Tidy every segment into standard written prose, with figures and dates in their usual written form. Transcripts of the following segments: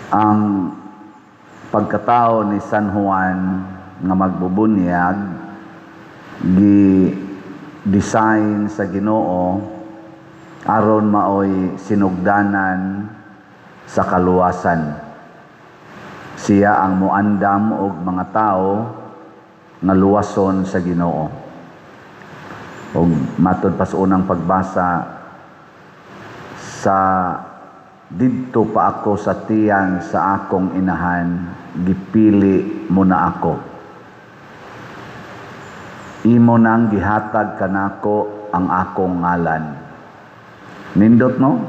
Ang pagkatao ni San Juan nga magbubunyag gi-design sa Ginoo aron maoy sinugdanan sa kaluwasan. Siya ang muandam og mga tao nga luwason sa Ginoo. Og matod pa sa unang pagbasa, sa didto pa ako sa tiyan sa akong inahan, gipili mo na ako. Imo nang gihatag kanako ang akong ngalan. Nindot no?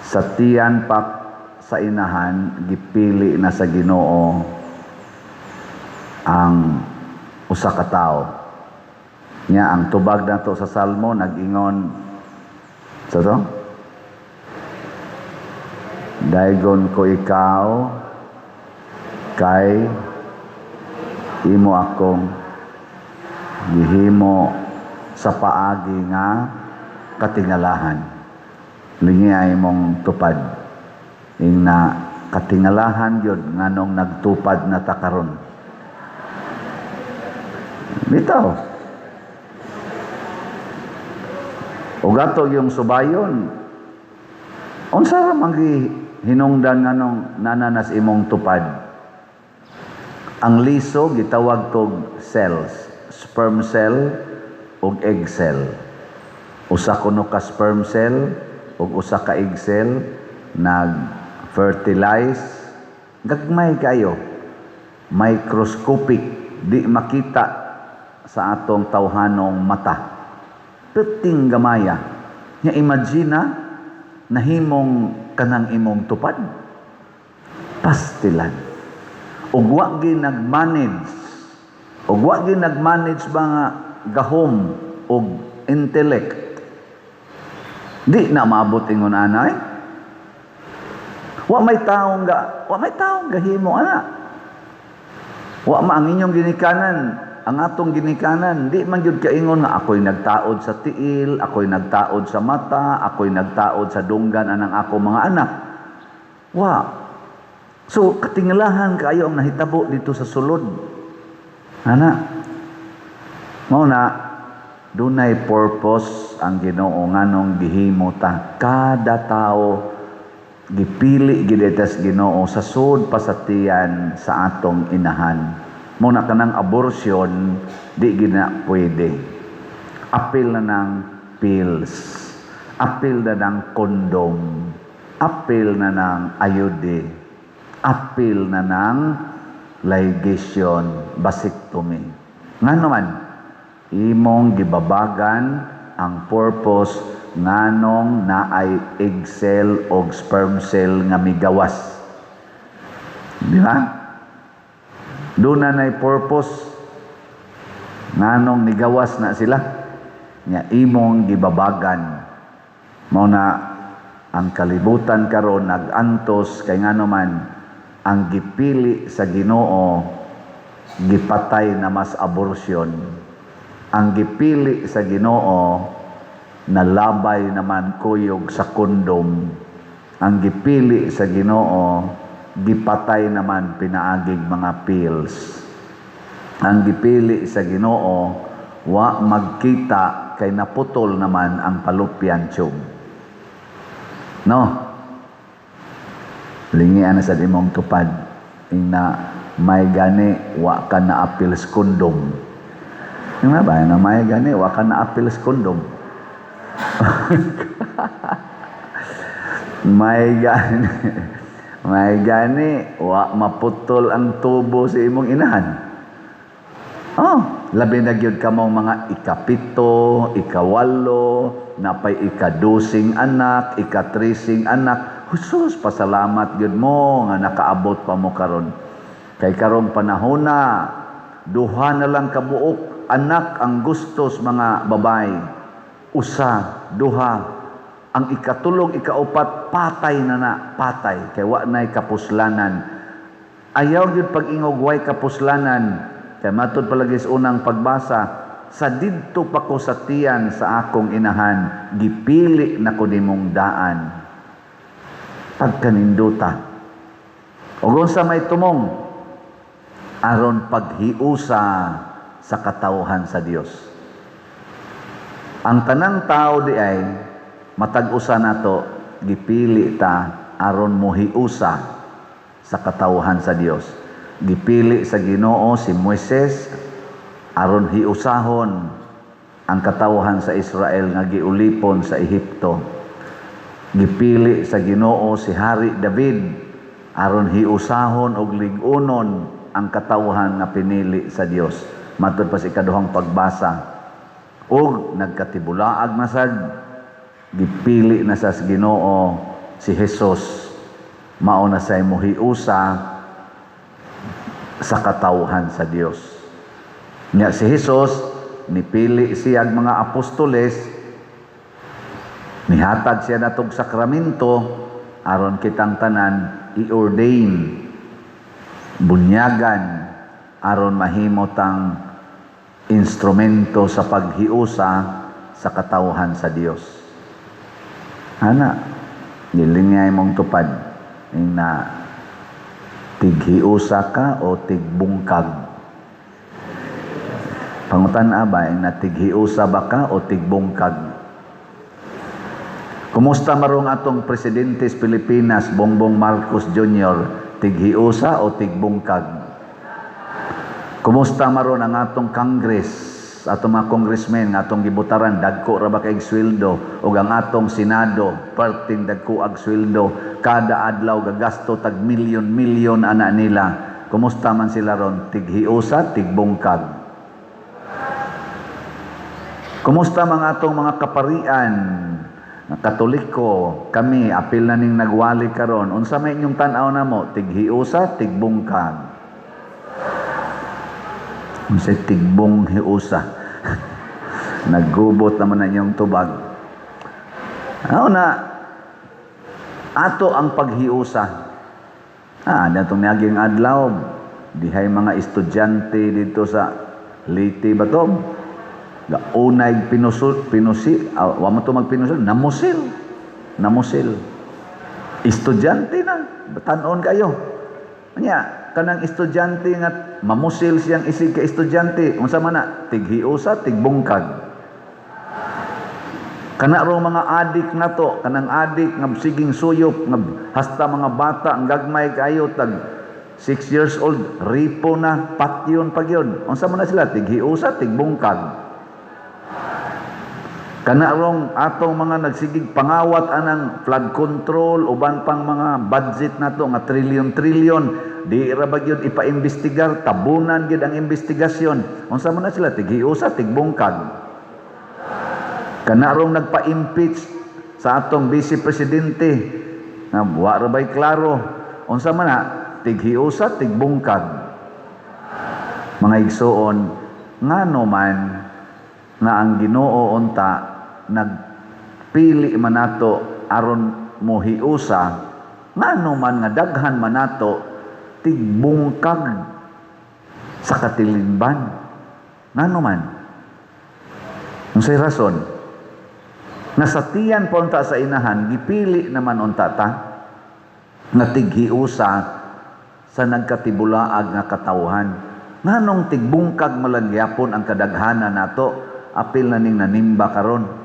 Sa tiyan pa sa inahan, gipili na sa Ginoo ang usa ka tawo. Nya ang tubag nato sa Salmo nag-ingon sa to? Daygon ko ikaw kay imo akong gihimo sa paagi nga katingalahan. Lingi ay mong tupad. Ing na katingalahan yun nganong nagtupad na takaron. Bitaw. O gato yung subayon. Unsa ra man hinungdan nganong nananas imong tupad. Ang liso gitawag kog cells, sperm cell ug egg cell. Usa kuno ka sperm cell ug usa ka egg cell nag-fertilize, gagmay kayo, microscopic, di makita sa atong tawhanong mata. Peting gamaya. Nya imagine nahimong kanang imong tupad. Pastilan. Ug wa gyud nagmanage. Ug wa gyud nagmanage ba nga gahom ug intellect. Di na maabot ingon anay. Wa may taong gahimo ana. Wa ma ang inyong ginikanan, ang atong ginikanan, di man gyud kaingon nga ako'y nagtaod sa tiil, ako'y nagtaod sa mata, ako'y nagtaod sa dunggan anang ako mga anak. Wa. So katingalahan kaayo ang nahitabo dito sa sulod. Ana. Mao na dunay purpose ang Ginoo nganong gihimo ta. Kada tao gipili gid sa Ginoo sa sud pasatiyan sa atong inahan. Muna ka ng abortion, di gina pwede. Apil na ng pills. Apil na ng kondom. Apil na ng ayude. Apil na ng ligation, vasectomy. Nga naman, imong gibabagan ang purpose nganong naay egg cell o sperm cell nga migawas. Di ba? Doon na purpose nganong nigawas na sila nga imong gibabagan. Mao na ang kalibutan karon nagantos kay ngano man ang gipili sa Ginoo gipatay na mas abortion. Ang gipili sa Ginoo nalabay naman kuyog sa kondom. Ang gipili sa Ginoo gipatay naman pinaagig mga pills. Ang gipili sa Ginoo wa magkita kay naputol naman ang fallopian tube. No? Lingian na sa imong tupad ing na may gani wa ka na apil sa kondom. Yung na ba na may gani wa ka na apil sa kondom. May gani, wa maputol ang tubo sa imong inahan. Labi na gyud ka mong mga ikapito, ikawalo, napay ikadusing anak, ikatrising anak. Husus, pasalamat gyud mo nga nakaabot pa mo karon. Kay karong panahon na, duha na lang kabuok anak ang gustos mga babay. Usa, duha. Ang ikatulong, ikaupat, patay na patay. Kaya wa na'y kapuslanan. Ayaw yun pag-ingog way kapuslanan. Kaya matod palagi sa unang pagbasa, sa didto pa ko sa tiyan sa akong inahan, gipili na ko nimong daan. Pagkaninduta, ug unsa may tumong aron paghiusa sa katawhan sa Dios. Ang tanang tao di ay matag usa nato gipili ta aron mohiusa sa katawhan sa Dios. Gipili sa Ginoo si Moises aron hiusahon ang katawhan sa Israel nga giulipon sa Ehipto. Gipili sa Ginoo si Hari David aron hiusahon og lig-unon ang katawhan nga pinili sa Dios. Matud pa sa ikaduhang pagbasa. Og nagkatibulaag na sad, gipili na sa Ginoo si Jesus mao na say mohiusa sa katawhan sa Dios. Nya si Jesus nipili siya mga apostoles, nihatag siya natog sakramento aron kitang tanan i-ordain, bunyagan aron mahimo tang instrumento sa paghiusa sa katawhan sa Dios. Ana, nilingay mong tupad na tighiusa ka o tigbungkag. Pangutan-a ba na tighiusa ba ka o tigbungkag? Kumusta marong atong presidente sa Pilipinas, Bongbong Marcos Jr., tighiusa o tigbungkag? Kumusta maron ang atong Congress, atong mga congressmen nga atong gibutaran, dagko ra ba kay sweldo, ug ang atong Senado, perting dagko ag sweldo, kada adlaw gagasto tag milyon-milyon ana nila. Kumusta man sila ron? Tighiusa, tigbungkag. Kumusta mga atong mga kaparian, Katoliko, kami, apil na ning nagwali karon, unsa may inyong tan-aw namo? Tighiusa, tigbungkag. Sa tigbong hiusa. Naggubot naman na iyong tubag. Ano na, ato ang paghiusa. Datong naging adlaw, dihay mga estudyante dito sa Leyte ba to? Unay wa mo to magpinusul, namusil. Estudyante na, batanon kayo. Anya, kanang estudyante nga mamusil siyang isig ka estudyante, unsa man na tighiusa, tigbungkag. Kana ro mga adik nato, kanang adik nga siging suyop nga hasta mga bata ang gagmay kayo tag 6 years old, ripo na patyon pagyon. Unsa man na sila tighiusa, tigbungkag. Kana rong atong mga nagsigig pangawat anang flood control uban pang mga budget nato nga trilyon-trilyon, di ra ba gyud ipa-imbestigar, tabunan gyud ang investigasyon. Unsa man na sila tighiusa, tigbungkag. Kana rong nagpa-impeach sa atong vice presidente nga wa ra bay klaro, unsa man na tighiusa, tigbungkag. Mga igsoon, ngano man nga ang Ginoo unta nagpili man nato aron mohiusa, ngano man nga daghan man nato tigbungkag sa katilingban. Ngano man? Unsay rason? Nasatiyan po unta sa inahan, gipili naman unta ta nga tighiusa sa nagkatibulaag nga katawhan. Nganong tigbungkag malangyapon ang kadaghanan nato, apil na ning nanimba karon.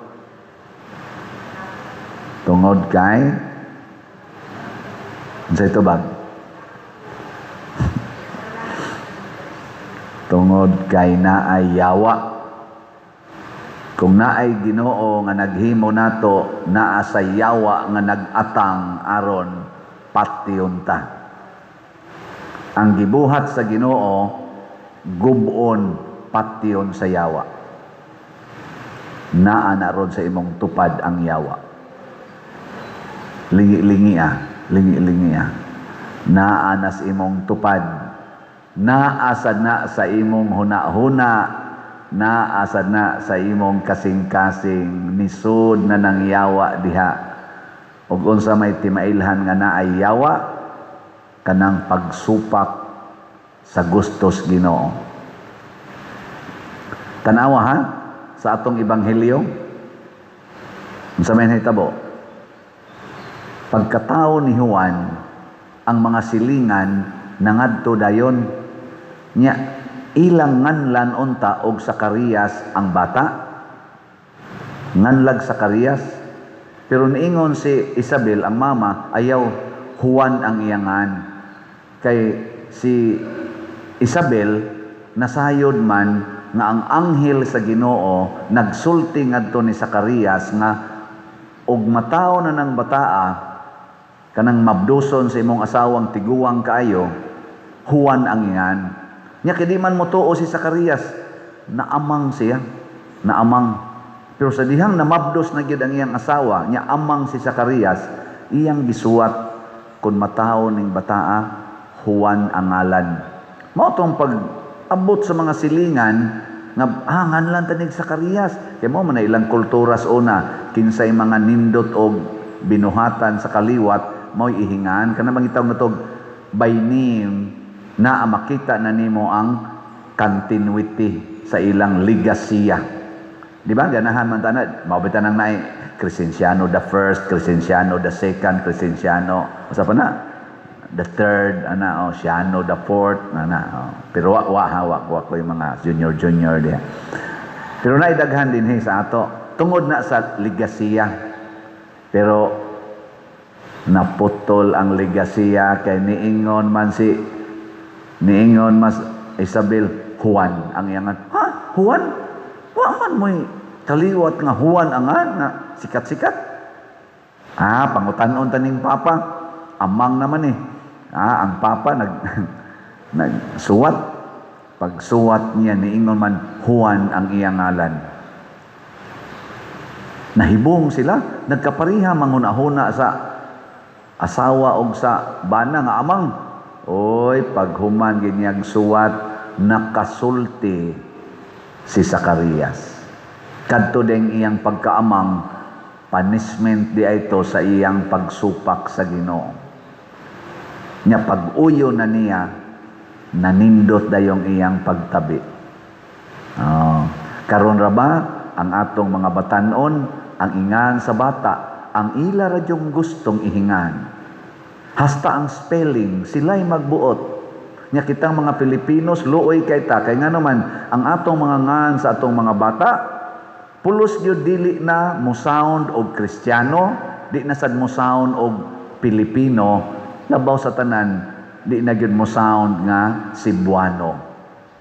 Tungod kay unsay tubag? Tungod kay naay yawa. Kung naay Ginoo nga naghimo nato, naa sa yawa nga nagatang aron patyon ta. Ang gibuhat sa Ginoo gubon patyon sa yawa. Naa na ron sa imong tupad ang yawa. Lingi-lingi naa na sa imong tupad. Naasad na sa imong huna-huna, naasad na sa imong kasing-kasing, nisod na ng yawa diha. Ug unsa may timailhan nga naay yawa, kanang pagsupak sa gustos Ginoo. Tanawa ha sa atong ebanghelyo, unsa may nahitabo? Pagkatao ni Juan, ang mga silingan nangadto dayon. Nya ilang nganlan unta og Zacarias ang bata. Nganlag Zacarias. Pero niingon si Isabel, ang mama, ayaw Juan ang iyangan. Kay si Isabel nasayod man nga ang anghel sa Ginoo nagsulti ngadto ni Zacarias nga og mataw na ng bataa kanang mabduson sa imong asawang tiguwang kaayo, Juan ang iyan. Nya kay di man motuo si Zacarias, naamang siya, naamang. Pero sa dihang namabdos na gyud ang iyang asawa, nya amang si Zacarias, iyang gisuwat kun mataw ning bataa, Juan ang ngalan. Mao tong pag-abot sa mga silingan nga nganlan tanig Zacarias. Kay mo man ilang kulturas una, kinsay mga nindot og binuhatan sa kaliwat mo'y ihingan kana bang itaw natog by name na makita na nimo ang continuity sa ilang legasya. Di ba? Ganahan man tanad. Mabitan ng naay Crescenciano the first, Crescenciano the second, Crescenciano. Asa pa na? The third, Ciano the fourth, Pero wak ko yung mga junior diya. Pero naidaghan din sa ato. Tungod na sa legasya. Pero naputol ang legasya kay niingon mas Isabel, Juan ang iyangan. Ha? Juan? Wa man mo'y kaliwat nga Juan ang nga sikat-sikat. Pangutanon taning papa. Amang naman eh. Ang papa nagsuwat. Pagsuwat niya niingon man Juan ang iyang ngalan. Nahibong sila, nagkapariha manghuna-huna sa asawa og sa bana nga amang. Oy, paghuman ginyag suwat, nakasulti si Zacarias. Kadto ding iyang pagkaamang, punishment di ito sa iyang pagsupak sa Ginoo. Nya pag-uyo na niya, nanindot dayong iyang pagtabi. Karon ra ba ang atong mga batanon, ang ingan sa bata, ang ila radyong gustong ihingan. Hasta ang spelling, sila'y magbuot. Nya kitang mga Pilipinos, luoy kay ta. Kaya nga naman, ang atong mga ngan sa atong mga bata, pulos yun dili na mo sound og Kristiyano, di na sad mo sound og Pilipino, labaw sa tanan, di na yun mo sound nga Cebuano.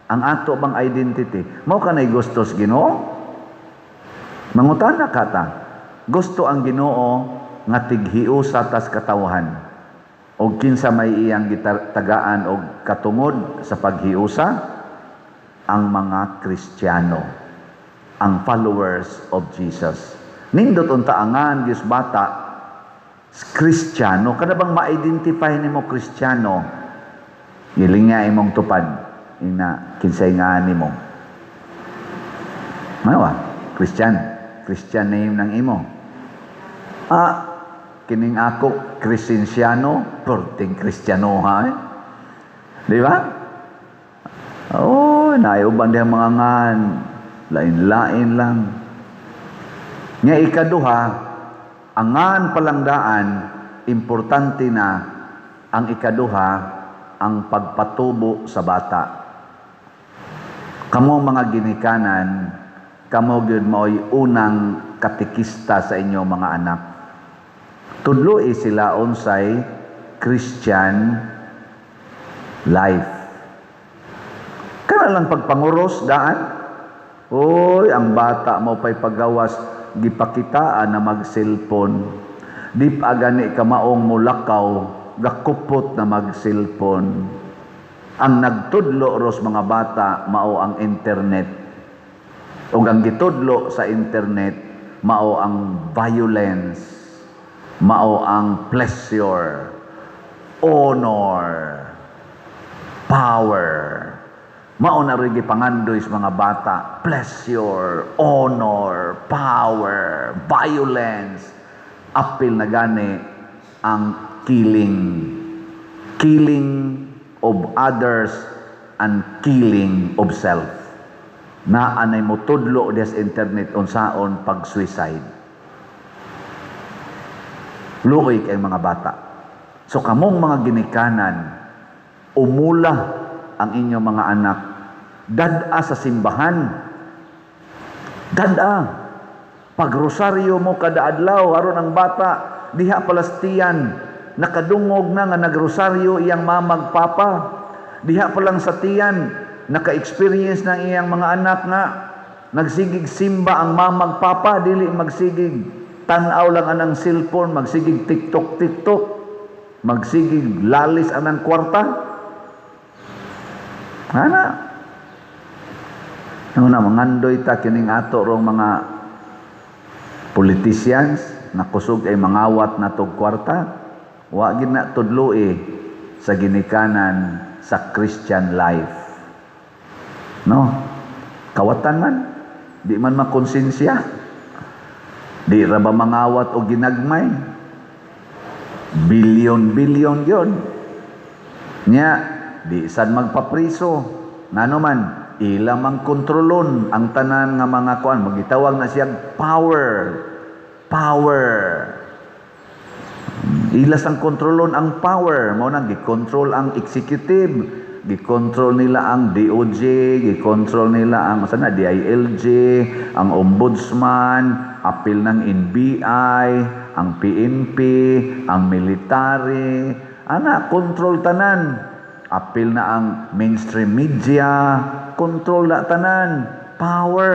Ang ato bang identity, mao ka na'y gusto sa Ginoo? Mangutana ka ta, gusto ang Ginoo nga tighiusa tas katawhan. O kinsa may iyang gitagaan o katungod sa paghiusa, ang mga Kristiyano, ang followers of Jesus. Nindot unta angan Diyos bata, Kristiyano, kada bang ma-identify nimo Kristiyano, gilinga imong tupad, ina kinsay nga nimo. Manawa, Christian name ng imo. Kining ako, Crescenciano, perting Kristiyanoha eh. Di ba? Naiuban din mga ngan, lain-lain lang. Nga ikaduha, ang ngan palangdaan, importante na ang ikaduha, ang pagpatubo sa bata. Kamo mga ginikanan, kamo gyud mao'y unang katikista sa inyong mga anak. Tudlo sila unsay Christian life. Kana lang pagpanguros daan. Oy, ang bata mo pa'y paggawas gipakitaan na mag-cellphone. Di pa gani ka maong mulakaw, gakupot na mag-cellphone. Ang nagtudlo ros mga bata mao ang internet. Ug ang gitudlo sa internet mao ang violence. Mao ang pleasure, honor, power. Mao na rin gipangandoy sa mga bata. Pleasure, honor, power, violence. Apil na gani ang killing. Killing of others and killing of self. Na anay mo tudlo des internet unsaon pag-suicide. Luoy kay mga bata. So kamong mga ginikanan, umula ang inyong mga anak, dad-a sa simbahan, dad-a. Pag rosaryo mo kada adlaw, aron ang bata, diha palastiyan, nakadungog na nga nagrosaryo iyang mamagpapa. Diha pa lang sa tiyan, naka-experience ng iyang mga anak nga, nagsigig simba ang mamagpapa, dili magsigig tanaw lang anang cellphone, magsigig TikTok, magsigig lalis anang kwarta. Ana, mangandoy ta kining ato rong mga politicians na kusog ay mangawat na tog kwarta, wa gid na tudloi sa ginikanan sa Christian life. No? Kawatan man, di man makonsensya. Di ra ba mangawat o ginagmay? Bilyon-bilyon yon. Nya, di sad magpapriso. Ngano man, ila mang kontrolon ang tanan nga mga kuan, magitawag na siya power. Ila sang kontrolon ang power, mo nang gi-control ang executive, gi-control nila ang DOJ, gi-control nila ang sana DILG, ang ombudsman, apil ng NBI, ang PNP, ang military, control tanan. Apil na ang mainstream media, control na tanan, power.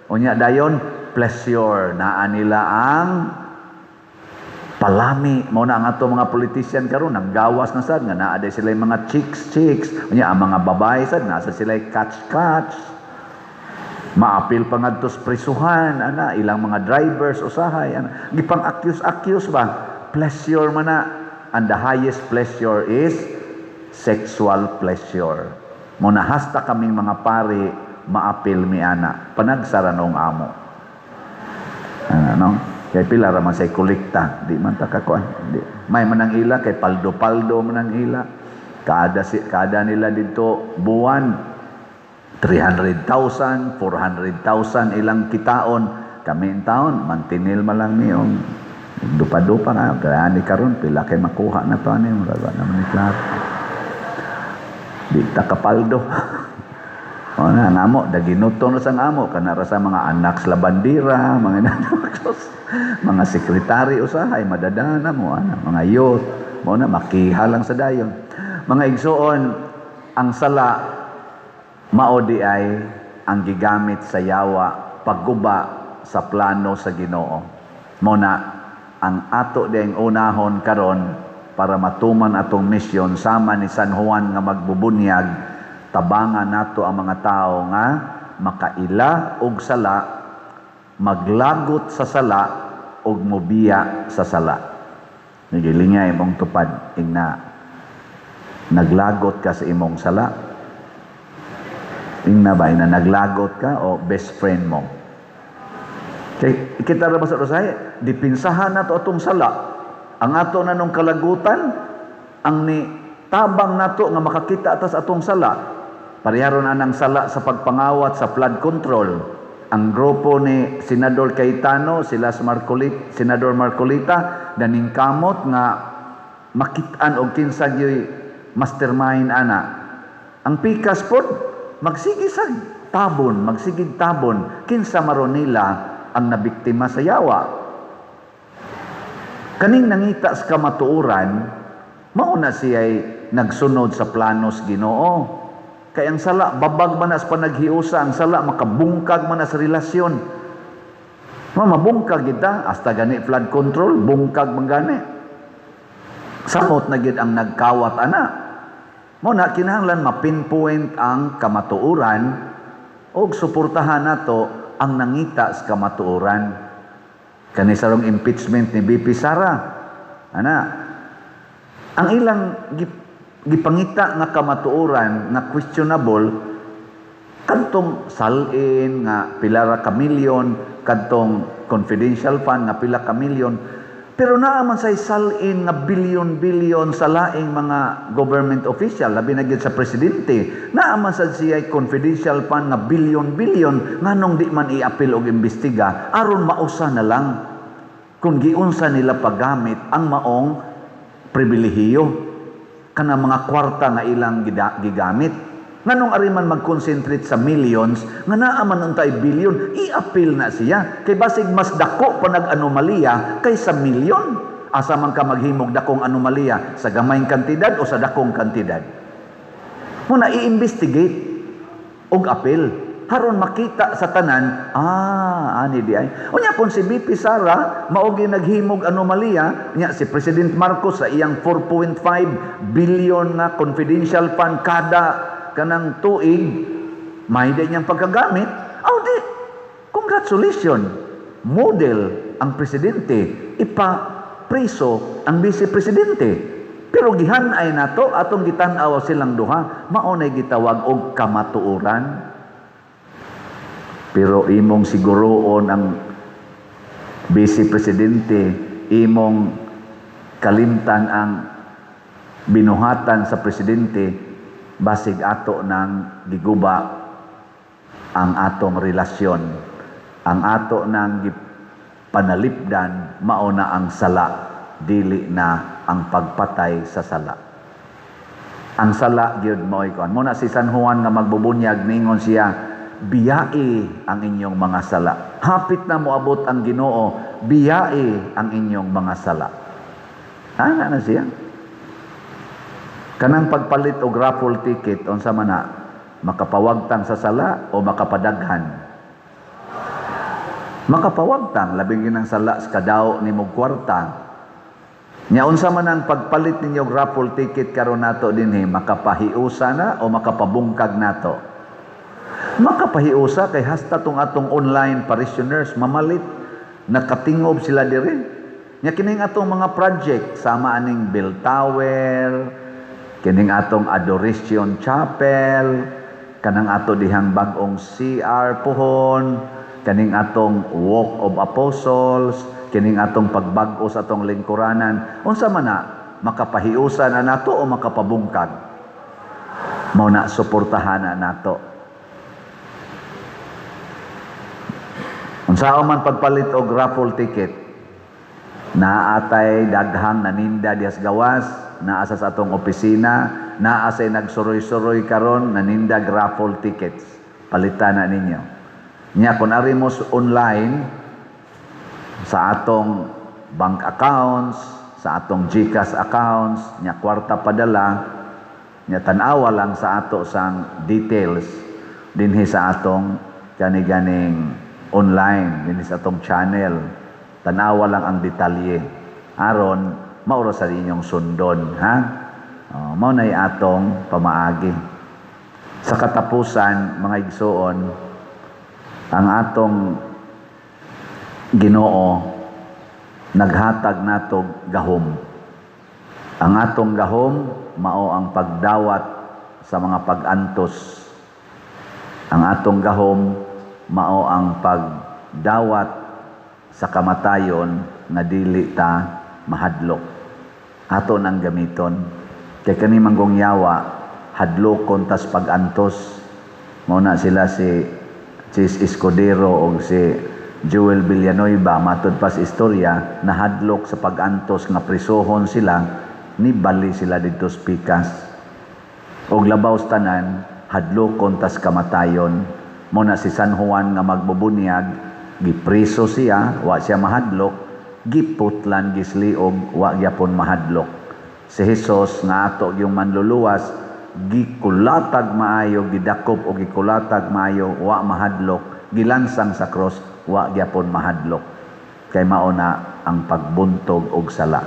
Unya dayon, pleasure, naa nila ang palami. Mo na ang ato mga politician karon naggawas na sad nga naa day sila mga chicks. Unya ang mga babae sad nasa sila catch. Maapil pa ngadto sa prisuhan ilang mga drivers usahay gipang-accuse ba, pleasure man na. And the highest pleasure is sexual pleasure. Mo na hasta kaming mga pari maapil mi ana panagsaranong amo. No? Kay pila ra man say kolekta, di man ta kakuan. May manang ila kay paldo manang ila. Kada nila dito buwan 300,000, 400,000 ilang kitaon. Kami in taon mantinil man lang niyong dupa-dupa nga gani karon pila kay makuha na to ani ra naman ni klaro. Di ta kapaldo. O na, namo, daginuto na sang amo, kanara sa mga anak sa bandira, mga sekretary usahay, madadana mo, mga youth, mo na, makiha lang sa dayon. Mga igsoon, ang sala, maodi ay ang gigamit sa yawa, pagguba sa plano sa Ginoo. Mo na, ang ato ding unahon karon para matuman atong misyon, sama ni San Juan nga magbubunyag, tabangan nato ang mga tao nga makaila og sala, maglagot sa sala og mobiya sa sala. Nagilingay imong tupad ingna naglagot ka sa imong sala. Ingna ba ina naglagot ka o best friend mo? Kay kita ra ba sa usahay, dipinsahan nato atong sala. Ang ato na nung kalagutan ang ni tabang nato nga makakita atas atong sala. Pareharo na ng sala sa pagpangawat sa flood control. Ang grupo ni Senador Cayetano, Senador Marcolita, daning kamot nga makitaan og kinsa gyoy mastermind ana. Ang pikas pod magsigig tabon, kinsa maron nila ang nabiktima sa yawa. Kaning nangita sa kamatuoran, mao na siya'y nagsunod sa planos Ginoo. Kaya ang sala, babag man na sa panaghiusa, ang sala, makabungkag man na sa relasyon. Mabungkag kita, hasta gani flood control, bungkag man gani. Samot na gid ang nagkawat ana. Mo na kinahanglan mapinpoint ang kamatuoran o suportahan nato ang nangita sa kamatuoran. Kani sarong impeachment ni BP Sara. Ang ilang gipangita nga kamatuoran nga questionable kadtong salin nga pila ra ka milyon, kadtong confidential fund nga pila ka milyon, pero naa man say salin nga bilyon-bilyon sa laing mga government official, labi na gyud sa presidente. Naa man sad siya confidential fund nga bilyon-bilyon nganong di man i-apil og imbestiga aron mausa na lang kung giunsa nila paggamit ang maong pribilehiyo kanang mga kwarta nga ilang gigamit. Nganong ariman mag-concentrate sa millions, nga naaman untay billion, i-appeal na siya. Kay basig mas dako pa nag-anomalya kaysa milyon. Asa man ka maghimog dakong anomalya, sa gamayng kantidad o sa dakong kantidad. Muna i-investigate og appeal. Haron makita sa tanan, ani di ay. Unya kung si BP Sara, maogi naghimog anomalya, nya si President Marcos sa iyang 4.5 billion nga confidential fund kada kanang tuig, may di niyang pagkagamit, di, congratulations, model ang presidente, ipa-preso ang vice-presidente. Pero gihanay nato atong gitan-aw silang duha, maunay gitawag og kamatuoran. Pero imong siguroon ang vice-presidente, imong kalimtan ang binuhatan sa presidente, basig ato nang giguba ang atong relasyon, ang ato nang panalipdan, mauna ang sala, dili na ang pagpatay sa sala. Ang sala gyud mo ikon. Muna si San Juan nga magbubunyag, ningon siya, biyai ang inyong mga sala. Hapit na moabot ang Ginoo, biyai ang inyong mga sala. Na siya? Kanang pagpalit og raffle ticket, unsa man na, makapawagtang sa sala o makapadaghan? Makapawagtang, labing ginang sala sa kadaw ni mong kwarta. Nya unsa man ang pagpalit ninyo og raffle ticket karon nato dinhi, makapahiusa na o makapabungkag nato? Makapahiusa kay hasta tong atong online parishioners mamalit, nakatingob sila diri. Nya kining atong mga project sama aning bell tower, kining atong adoration chapel, kanang ato dihang bag-ong CR pohon, kaning atong walk of apostles, kining atong pagbag-o sa atong lingkuranan, unsa man na, makapahiusa na nato o makapabungkag? Mao na suportahan na nato. Unsa man pagpalit og raffle ticket, naatay daghang naninda dias gawas, naa sa atong opisina, naa say nagsuroy-suroy karon nanindag raffle tickets. Palitan na ninyo. Nya kun ari mo online sa atong bank accounts, sa atong GCash accounts, nya kwarta padala, nya tan-awa lang sa ato sang details dinhi sa atong kani-ganing online, dinhi sa atong channel. Tan-awa lang ang detalye. Aron mauro sa inyong sundon, ha? Mao nay atong pamaagi. Sa katapusan, mga igsoon, ang atong Ginoo naghatag natog gahom. Ang atong gahom mao ang pagdawat sa mga pag-antos. Ang atong gahom mao ang pagdawat sa kamatayon nga dili ta mahadlok. Ato nang gamiton kay kani manggong yawa hadlokon tas pag-antos. Mao na sila si Chis Escudero o si Joel Villanueva, matud pa sa istorya, nahadlok sa pag-antos nga prisohon sila, ni bali sila dito sa pikas. Og labaw sa tanan, hadlokon tas kamatayon. Mao na si San Juan nga magbubunyag, gipriso siya, wa siya mahadlok, giputlan gisliog, wa gyapon mahadlok. Si Hesus nga ato yung manluluwas, gikulatag maayo, gidakop o gikulatag maayo, wa mahadlok, gilansang sa cross, wa gyapon mahadlok. Kay mao na ang pagbuntog og sala.